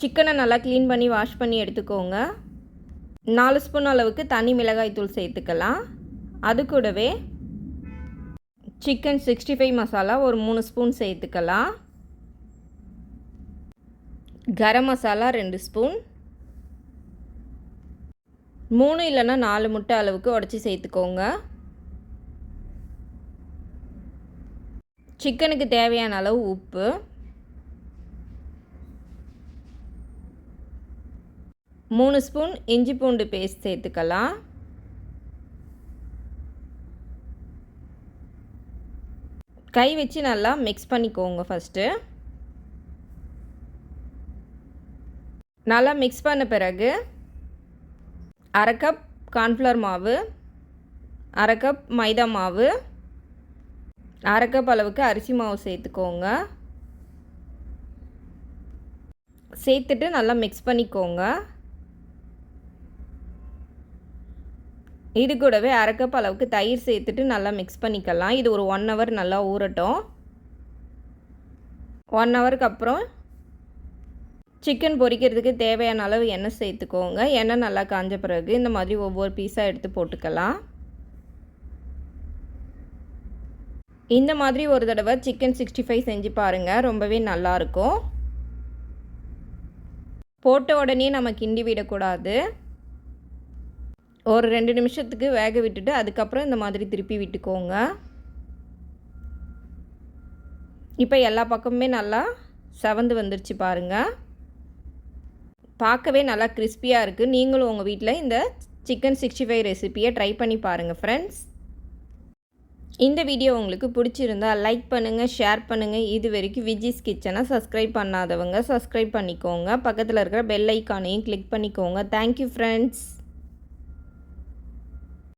சிக்கனை நல்லா க்ளீன் பண்ணி வாஷ் பண்ணி எடுத்துக்கோங்க. 4 ஸ்பூன் அளவுக்கு தனி மிளகாய் தூள் சேர்த்துக்கலாம். அது கூடவே சிக்கன் 65 மசாலா ஒரு 3 ஸ்பூன் சேர்த்துக்கலாம். கரம் மசாலா 2 ஸ்பூன், 3 இல்லைன்னா 4 முட்டை அளவுக்கு உடச்சி சேர்த்துக்கோங்க. சிக்கனுக்கு தேவையான அளவு உப்பு, மூணு ஸ்பூன் இஞ்சி பூண்டு பேஸ்ட் சேர்த்துக்கலாம். கை வச்சு நல்லா மிக்ஸ் பண்ணிக்கோங்க. ஃபஸ்ட்டு நல்லா மிக்ஸ் பண்ண பிறகு 1/2 கப் கார்ன்ஃப்ளவர் மாவு, 1/2 கப் மைதா மாவு, 1/2 கப் அளவுக்கு அரிசி மாவு சேர்த்துக்கோங்க. சேர்த்துட்டு நல்லா மிக்ஸ் பண்ணிக்கோங்க. இது கூடவே 1/2 கப் அளவுக்கு தயிர் சேர்த்துட்டு நல்லா மிக்ஸ் பண்ணிக்கலாம். இது ஒரு 1 ஹவர் நல்லா ஊறட்டும். 1 ஹவருக்கு அப்புறம் சிக்கன் பொரிக்கிறதுக்கு தேவையான அளவு எண்ணெய் சேர்த்துக்கோங்க. எண்ணெய் நல்லா காஞ்ச பிறகு இந்த மாதிரி ஒவ்வொரு பீஸாக எடுத்து போட்டுக்கலாம். இந்த மாதிரி ஒரு தடவை சிக்கன் 65 செஞ்சு பாருங்கள், ரொம்பவே நல்லாயிருக்கும். போட்ட உடனே நம்ம கிண்டி விடக்கூடாது. ஒரு 2 நிமிஷத்துக்கு வேக விட்டுட்டு அதுக்கப்புறம் இந்த மாதிரி திருப்பி விட்டுக்கோங்க. இப்போ எல்லா பக்கமுமே நல்லா செவந்து வந்துருச்சு பாருங்கள். பார்க்கவே நல்லா கிறிஸ்பியாக இருக்குது. நீங்களும் உங்கள் வீட்டில் இந்த சிக்கன் 65 ரெசிப்பியை ட்ரை பண்ணி பாருங்கள் ஃப்ரெண்ட்ஸ். இந்த வீடியோ உங்களுக்கு பிடிச்சிருந்தால் லைக் பண்ணுங்கள், ஷேர் பண்ணுங்கள். இது வரைக்கும் விஜிஸ் கிச்சனை சப்ஸ்கிரைப் பண்ணாதவங்க சப்ஸ்கிரைப் பண்ணிக்கோங்க. பக்கத்தில் இருக்கிற பெல் ஐக்கானையும் கிளிக் பண்ணிக்கோங்க. Thank you friends.